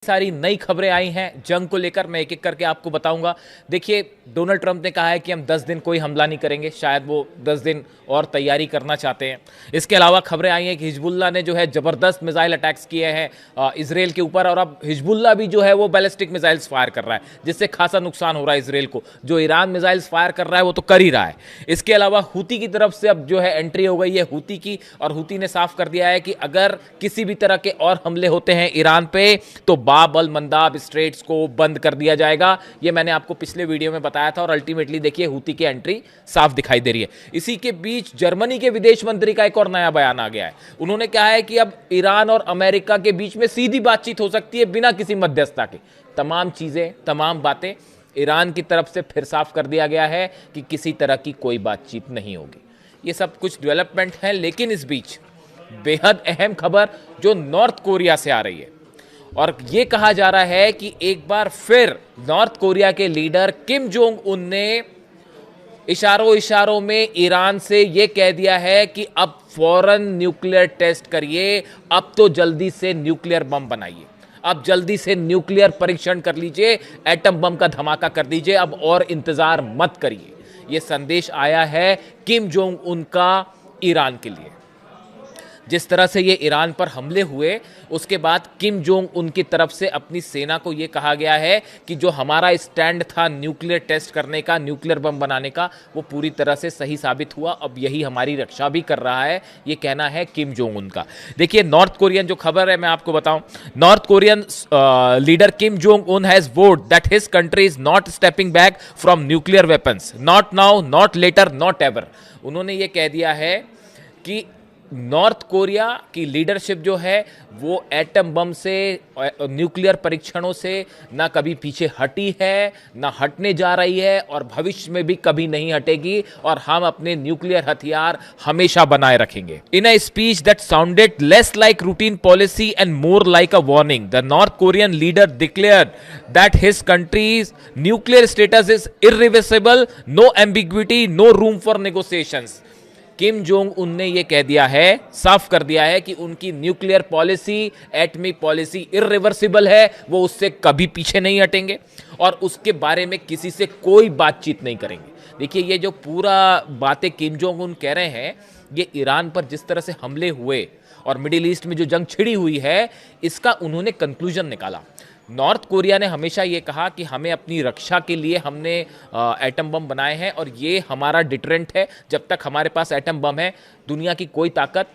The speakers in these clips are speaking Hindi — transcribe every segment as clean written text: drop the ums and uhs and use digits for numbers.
सारी नई खबरें आई हैं जंग को लेकर, मैं एक एक करके आपको बताऊंगा। देखिए, डोनाल्ड ट्रंप ने कहा है कि हम 10 दिन कोई हमला नहीं करेंगे, शायद वो 10 दिन और तैयारी करना चाहते हैं। इसके अलावा खबरें आई हैं कि हिजबुल्ला ने जो है ज़बरदस्त मिसाइल अटैक्स किए हैं इसराइल के ऊपर, और अब हिजबुल्ला भी जो है वो बैलिस्टिक मिसाइल्स फायर कर रहा है, जिससे खासा नुकसान हो रहा है इसराइल को। जो ईरान मिसाइल्स फायर कर रहा है वो तो कर ही रहा है। इसके अलावा हूती की तरफ से अब जो है एंट्री हो गई है हूती की, और हूती ने साफ कर दिया है कि अगर किसी भी तरह के और हमले होते हैं ईरान पे तो बाब अल मंदाब स्ट्रेट्स को बंद कर दिया जाएगा। ये मैंने आपको पिछले वीडियो में बताया था, और अल्टीमेटली देखिए हूती की एंट्री साफ दिखाई दे रही है। इसी के बीच जर्मनी के विदेश मंत्री का एक और नया बयान आ गया है। उन्होंने कहा है कि अब ईरान और अमेरिका के बीच में सीधी बातचीत हो सकती है बिना किसी मध्यस्थता के। तमाम चीजें, तमाम बातें ईरान की तरफ से फिर साफ कर दिया गया है कि किसी तरह की कोई बातचीत नहीं होगी। ये सब कुछ डेवलपमेंट है, लेकिन इस बीच बेहद अहम खबर जो नॉर्थ कोरिया से आ रही है, और यह कहा जा रहा है कि एक बार फिर नॉर्थ कोरिया के लीडर किम जोंग उन ने इशारों इशारों में ईरान से यह कह दिया है कि अब फौरन न्यूक्लियर टेस्ट करिए, अब तो जल्दी से न्यूक्लियर बम बनाइए, अब जल्दी से न्यूक्लियर परीक्षण कर लीजिए, एटम बम का धमाका कर दीजिए, अब और इंतजार मत करिए। यह संदेश आया है किम जोंग उन का ईरान के लिए। जिस तरह से ये ईरान पर हमले हुए, उसके बाद किम जोंग उनकी तरफ से अपनी सेना को ये कहा गया है कि जो हमारा स्टैंड था न्यूक्लियर टेस्ट करने का, न्यूक्लियर बम बनाने का, वो पूरी तरह से सही साबित हुआ। अब यही हमारी रक्षा भी कर रहा है, ये कहना है किम जोंग उन का। देखिए, नॉर्थ कोरियन जो खबर है मैं आपको बताऊं, North Korean leader Kim Jong Un has vowed that his country is not stepping back from nuclear weapons, not now, not later, not ever. उन्होंने ये कह दिया है कि नॉर्थ कोरिया की लीडरशिप जो है वो एटम बम से, न्यूक्लियर परीक्षणों से ना कभी पीछे हटी है, ना हटने जा रही है, और भविष्य में भी कभी नहीं हटेगी, और हम अपने न्यूक्लियर हथियार हमेशा बनाए रखेंगे। In a speech that sounded less like routine policy and more like a warning, the North Korean leader declared that his country's nuclear status is irreversible, no ambiguity, no room for negotiations. Kim Jong Un ने यह कह दिया है, साफ कर दिया है कि उनकी न्यूक्लियर पॉलिसी, एटमी पॉलिसी इररिवर्सिबल है, वो उससे कभी पीछे नहीं हटेंगे, और उसके बारे में किसी से कोई बातचीत नहीं करेंगे। देखिए, ये जो पूरा बातें किम जोंग उन कह रहे हैं, ये ईरान पर जिस तरह से हमले हुए और मिडिल ईस्ट में जो जंग छिड़ी हुई है, इसका उन्होंने कंक्लूजन निकाला। नॉर्थ कोरिया ने हमेशा ये कहा कि हमें अपनी रक्षा के लिए हमने एटम बम बनाए हैं, और ये हमारा डिटरेंट है। जब तक हमारे पास एटम बम है, दुनिया की कोई ताकत,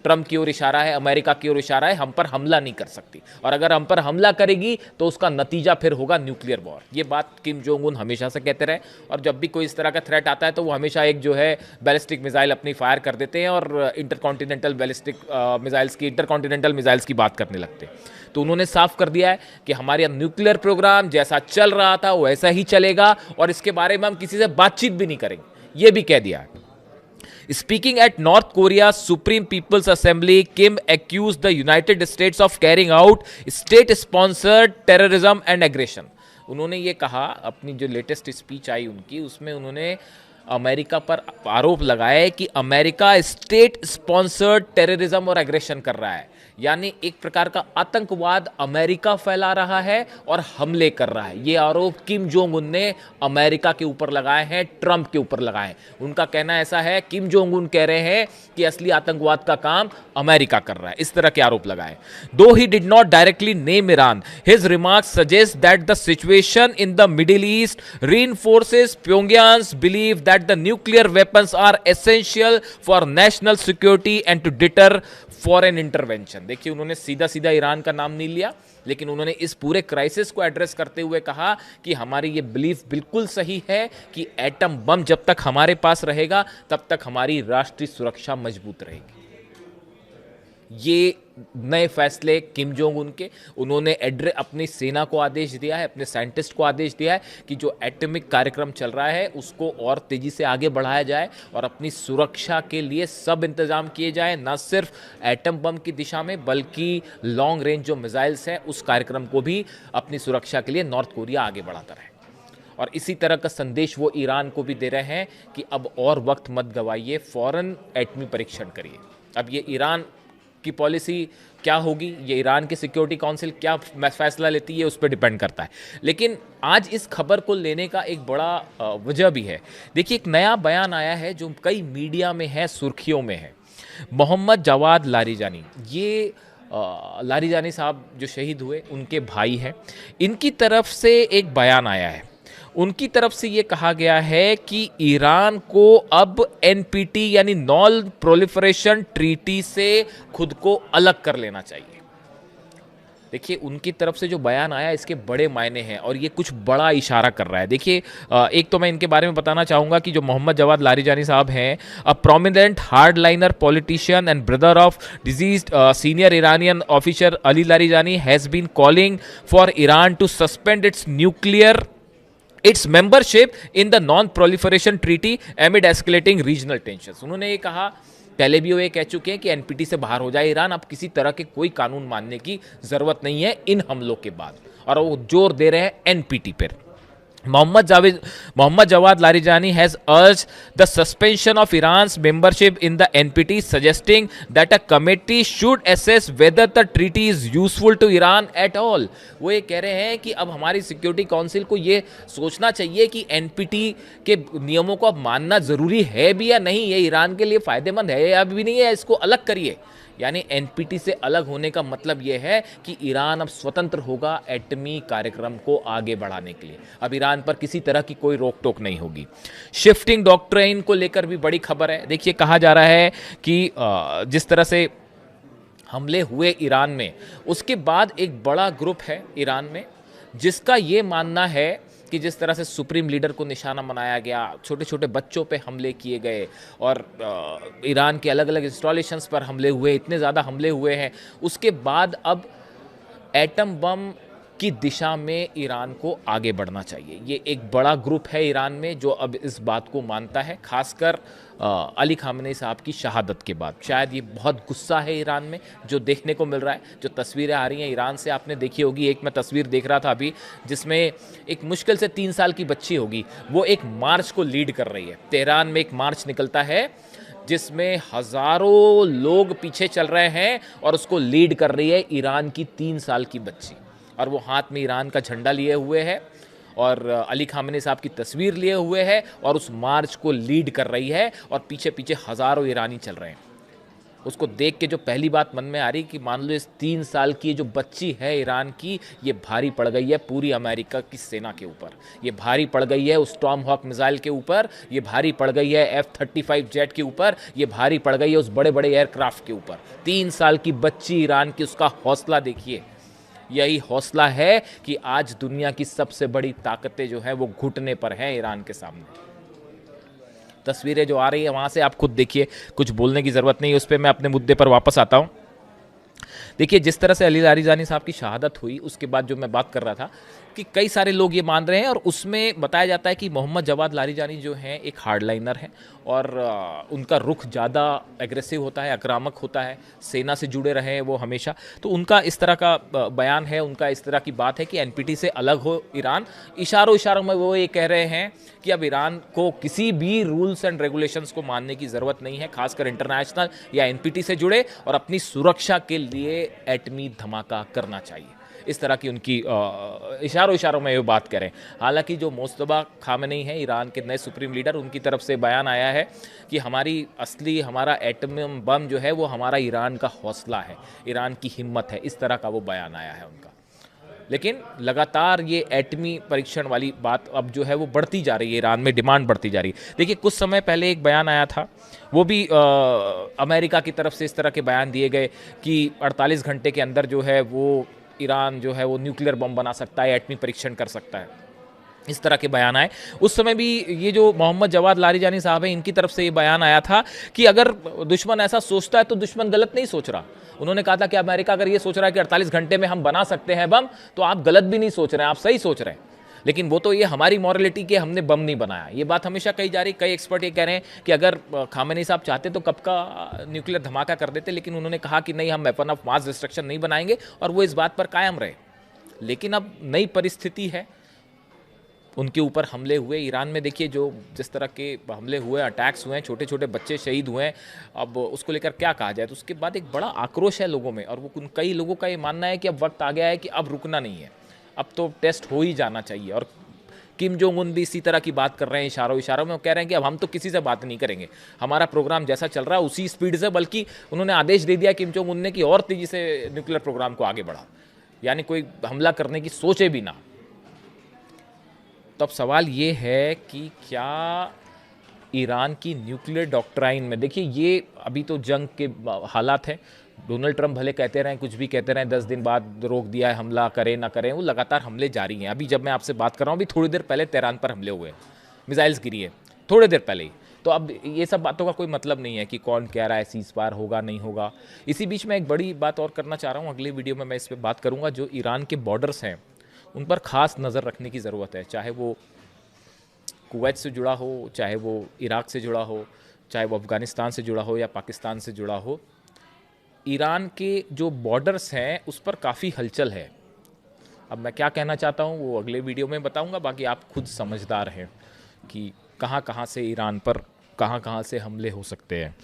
ट्रंप की ओर इशारा है, अमेरिका की ओर इशारा है, हम पर हमला नहीं कर सकती, और अगर हम पर हमला करेगी तो उसका नतीजा फिर होगा न्यूक्लियर वॉर। ये बात किम जोंग उन हमेशा से कहते रहे, और जब भी कोई इस तरह का थ्रेट आता है तो वो हमेशा एक जो है बैलिस्टिक मिसाइल अपनी फायर कर देते हैं, और इंटरकॉन्टिनेंटल बैलिस्टिक मिसाइल्स की, इंटरकॉन्टिनेंटल मिसाइल्स की बात करने लगते हैं। तो उन्होंने साफ कर दिया है कि हमारा न्यूक्लियर प्रोग्राम जैसा चल रहा था वैसा ही चलेगा, और इसके बारे में हम किसी से बातचीत भी नहीं करेंगे, ये भी कह दिया है। Speaking at North Korea's Supreme People's Assembly, Kim accused the United States of carrying out state-sponsored terrorism and aggression. उन्होंने ये कहा, अपनी जो लेटेस्ट स्पीच आई उनकी, उसमें उन्होंने अमेरिका पर आरोप लगाया है कि अमेरिका स्टेट स्पॉन्सर्ड टेररिज्म और एग्रेशन कर रहा है, यानी एक प्रकार का आतंकवाद अमेरिका फैला रहा है और हमले कर रहा है। ये आरोप किम जोंग उन ने अमेरिका के ऊपर लगाए हैं, ट्रंप के ऊपर लगाए हैं। उनका कहना ऐसा है, किम जोंग उन कह रहे हैं कि असली आतंकवाद का काम अमेरिका कर रहा है, इस तरह के आरोप लगाए। Though he did not directly name Iran, his remarks suggest that the situation in the Middle East reinforces Pyongyang's belief that the nuclear weapons are essential for national security and to deter foreign intervention. देखिए, उन्होंने सीधा सीधा ईरान का नाम नहीं लिया, लेकिन उन्होंने इस पूरे क्राइसिस को एड्रेस करते हुए कहा कि हमारी ये बिलीफ बिल्कुल सही है कि एटम बम जब तक हमारे पास रहेगा तब तक हमारी राष्ट्रीय सुरक्षा मजबूत रहेगी। ये नए फैसले किम जोंग उन के, उन्होंने अपनी सेना को आदेश दिया है, अपने साइंटिस्ट को आदेश दिया है कि जो एटॉमिक कार्यक्रम चल रहा है उसको और तेजी से आगे बढ़ाया जाए, और अपनी सुरक्षा के लिए सब इंतजाम किए जाए, न सिर्फ एटम बम की दिशा में बल्कि लॉन्ग रेंज जो मिसाइल्स हैं उस कार्यक्रम को भी अपनी सुरक्षा के लिए नॉर्थ कोरिया आगे बढ़ाता रहे। और इसी तरह का संदेश वो ईरान को भी दे रहे हैं कि अब और वक्त मत गवाइए, फौरन एटमी परीक्षण करिए। अब ये ईरान की पॉलिसी क्या होगी, ये ईरान की सिक्योरिटी काउंसिल क्या फैसला लेती है, उस पर डिपेंड करता है। लेकिन आज इस खबर को लेने का एक बड़ा वजह भी है। देखिए, एक नया बयान आया है जो कई मीडिया में है, सुर्खियों में है। मोहम्मद जवाद लारिजानी, ये लारिजानी साहब जो शहीद हुए उनके भाई हैं, इनकी तरफ से एक बयान आया है। उनकी तरफ से ये कहा गया है कि ईरान को अब एनपीटी यानी नॉन प्रोलिफरेशन ट्रीटी से खुद को अलग कर लेना चाहिए। देखिए, उनकी तरफ से जो बयान आया इसके बड़े मायने हैं और ये कुछ बड़ा इशारा कर रहा है। देखिए, एक तो मैं इनके बारे में बताना चाहूँगा कि जो मोहम्मद जवाद लारिजानी साहब हैं, a prominent hardliner politician and brother of deceased senior Iranian officer Ali Larijani has been calling for Iran to suspend its membership in the non proliferation treaty amid escalating regional tensions. उन्होंने ये कहा, पहले भी वो ये कह चुके हैं कि एनपीटी से बाहर हो जाए ईरान, अब किसी तरह के कोई कानून मानने की जरूरत नहीं है इन हमलों के बाद, और वो जोर दे रहे हैं एनपीटी पर। Mohammad Javad Larijani has urged the suspension of Iran's membership in the NPT, suggesting that a committee should assess whether the treaty is useful to Iran at all। वो ये कह रहे हैं कि अब हमारी सिक्योरिटी काउंसिल को ये सोचना चाहिए कि एनपीटी के नियमों को अब मानना ज़रूरी है भी या नहीं, ये ईरान के लिए फ़ायदेमंद है या भी नहीं है, इसको अलग करिए। यानी एनपीटी से अलग होने का मतलब यह है कि ईरान अब स्वतंत्र होगा एटमी कार्यक्रम को आगे बढ़ाने के लिए। अब ईरान पर किसी तरह की कोई रोक टोक नहीं होगी। शिफ्टिंग डॉक्ट्राइन को लेकर भी बड़ी खबर है। देखिए, कहा जा रहा है कि जिस तरह से हमले हुए ईरान में, उसके बाद एक बड़ा ग्रुप है ईरान में जिसका ये मानना है कि जिस तरह से सुप्रीम लीडर को निशाना बनाया गया, छोटे छोटे बच्चों पे हमले किए गए और ईरान के अलग अलग इंस्टॉलेशंस पर हमले हुए, इतने ज़्यादा हमले हुए हैं, उसके बाद अब एटम बम की दिशा में ईरान को आगे बढ़ना चाहिए। ये एक बड़ा ग्रुप है ईरान में जो अब इस बात को मानता है, खासकर अली खामेनी साहब की शहादत के बाद। शायद ये बहुत गुस्सा है ईरान में जो देखने को मिल रहा है। जो तस्वीरें आ रही हैं ईरान से, आपने देखी होगी, एक मैं तस्वीर देख रहा था अभी जिसमें एक मुश्किल से 3 साल की बच्ची होगी, वो एक मार्च को लीड कर रही है। तेहरान में एक मार्च निकलता है जिसमें हज़ारों लोग पीछे चल रहे हैं और उसको लीड कर रही है ईरान की 3 साल की बच्ची, और वो हाथ में ईरान का झंडा लिए हुए है और अली खामेनी साहब की तस्वीर लिए हुए है और उस मार्च को लीड कर रही है और पीछे पीछे हज़ारों ईरानी चल रहे हैं। उसको देख के जो पहली बात मन में आ रही कि मान लो इस 3 साल की जो बच्ची है ईरान की, ये भारी पड़ गई है पूरी अमेरिका की सेना के ऊपर, ये भारी पड़ गई है उस टॉम हॉक मिसाइल के ऊपर, ये भारी पड़ गई है F-35 जेट के ऊपर, ये भारी पड़ गई है उस बड़े बड़े एयरक्राफ्ट के ऊपर। 3 साल की बच्ची ईरान की, उसका हौसला देखिए। यही हौसला है कि आज दुनिया की सबसे बड़ी ताकतें जो हैं वो घुटने पर हैं ईरान के सामने। तस्वीरें जो आ रही है वहाँ से आप खुद देखिए, कुछ बोलने की ज़रूरत नहीं है उस पर। मैं अपने मुद्दे पर वापस आता हूँ। देखिए, जिस तरह से अली लारिजानी साहब की शहादत हुई उसके बाद जो मैं बात कर रहा था कि कई सारे लोग ये मान रहे हैं और उसमें बताया जाता है कि मोहम्मद जवाद लारिजानी जो हैं एक हार्डलाइनर हैं और उनका रुख ज़्यादा एग्रेसिव होता है, आक्रामक होता है, सेना से जुड़े रहे हैं वो हमेशा। तो उनका इस तरह का बयान है, उनका इस तरह की बात है कि एनपीटी से अलग हो ईरान। इशारों इशारों में वो ये कह रहे हैं कि अब ईरान को किसी भी रूल्स एंड रेगुलेशंस को मानने की ज़रूरत नहीं है, खासकर इंटरनेशनल या एनपीटी से जुड़े, और अपनी सुरक्षा के लिए एटमी धमाका करना चाहिए। इस तरह की उनकी इशारों में ये बात करें। हालांकि जो मुस्तफा खामेनी है ईरान के नए सुप्रीम लीडर, उनकी तरफ से बयान आया है कि हमारा एटम बम जो है वो हमारा ईरान का हौसला है, ईरान की हिम्मत है, इस तरह का वो बयान आया है उनका। लेकिन लगातार ये एटमी परीक्षण वाली बात अब जो है वो बढ़ती जा रही है, ईरान में डिमांड बढ़ती जा रही है। देखिए, कुछ समय पहले एक बयान आया था, वो भी अमेरिका की तरफ से इस तरह के बयान दिए गए कि 48 घंटे के अंदर जो है वो ईरान जो है वो न्यूक्लियर बम बना सकता है, एटमी परीक्षण कर सकता है, इस तरह के बयान आए। उस समय भी ये जो मोहम्मद जवाद लारिजानी साहब हैं, इनकी तरफ से ये बयान आया था कि अगर दुश्मन ऐसा सोचता है तो दुश्मन गलत नहीं सोच रहा। उन्होंने कहा था कि अमेरिका अगर ये सोच रहा है कि 48 घंटे में हम बना सकते हैं बम, तो आप गलत भी नहीं सोच रहे हैं, आप सही सोच रहे हैं। लेकिन वो तो ये हमारी मॉरलिटी के हमने बम नहीं बनाया, ये बात हमेशा कही जा रही। कई एक्सपर्ट ये कह रहे हैं कि अगर खामेनी साहब चाहते तो कब का न्यूक्लियर धमाका कर देते, लेकिन उन्होंने कहा कि नहीं, हम वेपन ऑफ मास डिस्ट्रक्शन नहीं बनाएंगे, और वो इस बात पर कायम रहे। लेकिन अब नई परिस्थिति है, उनके ऊपर हमले हुए। ईरान में देखिए जो जिस तरह के हमले हुए, अटैक्स हुए हैं, छोटे छोटे बच्चे शहीद हुए हैं, अब उसको लेकर क्या कहा जाए। तो उसके बाद एक बड़ा आक्रोश है लोगों में, और वो कई लोगों का ये मानना है कि अब वक्त आ गया है कि अब रुकना नहीं है, अब तो टेस्ट हो ही जाना चाहिए। और किम जोंग उन भी इसी तरह की बात कर रहे हैं, इशारों इशारों में वो कह रहे हैं कि अब हम तो किसी से बात नहीं करेंगे, हमारा प्रोग्राम जैसा चल रहा है उसी स्पीड से, बल्कि उन्होंने आदेश दे दिया किम जोंग उन ने कि और तेजी से न्यूक्लियर प्रोग्राम को आगे बढ़ा, यानी कोई हमला करने की सोचे भी ना। तो अब सवाल ये है कि क्या ईरान की न्यूक्लियर डॉक्ट्राइन में, देखिए ये अभी तो जंग के हालात हैं, डोनाल्ड ट्रंप भले कहते रहें कुछ भी कहते रहें, 10 दिन बाद रोक दिया है, हमला करें ना करें, वो लगातार हमले जारी हैं। अभी जब मैं आपसे बात कर रहा हूँ, अभी थोड़ी देर पहले तेहरान पर हमले हुए, मिसाइल्स गिरी है थोड़ी देर पहले ही। तो अब ये सब बातों का कोई मतलब नहीं है कि कौन कह रहा है सीज फायर होगा नहीं होगा। इसी बीच में एक बड़ी बात और करना चाह रहा हूँ, अगली वीडियो में मैं इस पर बात करूँगा। जो ईरान के बॉर्डर्स हैं उन पर ख़ास नज़र रखने की ज़रूरत है, चाहे वो कुवैत से जुड़ा हो, चाहे वो इराक से जुड़ा हो, चाहे वो अफ़गानिस्तान से जुड़ा हो या पाकिस्तान से जुड़ा हो। ईरान के जो बॉर्डर्स हैं उस पर काफ़ी हलचल है। अब मैं क्या कहना चाहता हूँ वो अगले वीडियो में बताऊँगा, बाकी आप खुद समझदार हैं कि कहाँ कहाँ से ईरान पर कहाँ कहाँ से हमले हो सकते हैं।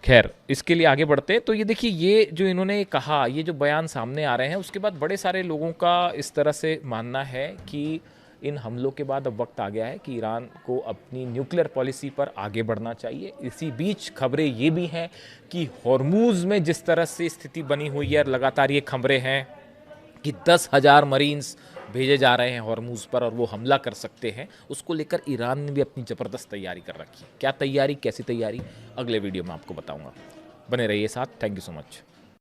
खैर, इसके लिए आगे बढ़ते हैं। तो ये देखिए, ये जो इन्होंने कहा, ये जो बयान सामने आ रहे हैं, उसके बाद बड़े सारे लोगों का इस तरह से मानना है कि इन हमलों के बाद अब वक्त आ गया है कि ईरान को अपनी न्यूक्लियर पॉलिसी पर आगे बढ़ना चाहिए। इसी बीच खबरें ये भी हैं कि हॉर्मूज़ में जिस तरह से स्थिति बनी हुई है, लगातार ये खबरें हैं कि 10,000 मरीन्स भेजे जा रहे हैं हॉर्मूज़ पर और वो हमला कर सकते हैं। उसको लेकर ईरान ने भी अपनी ज़बरदस्त तैयारी कर रखी है। क्या तैयारी, कैसी तैयारी, अगले वीडियो में आपको बताऊंगा। बने रहिए साथ। Thank you so much.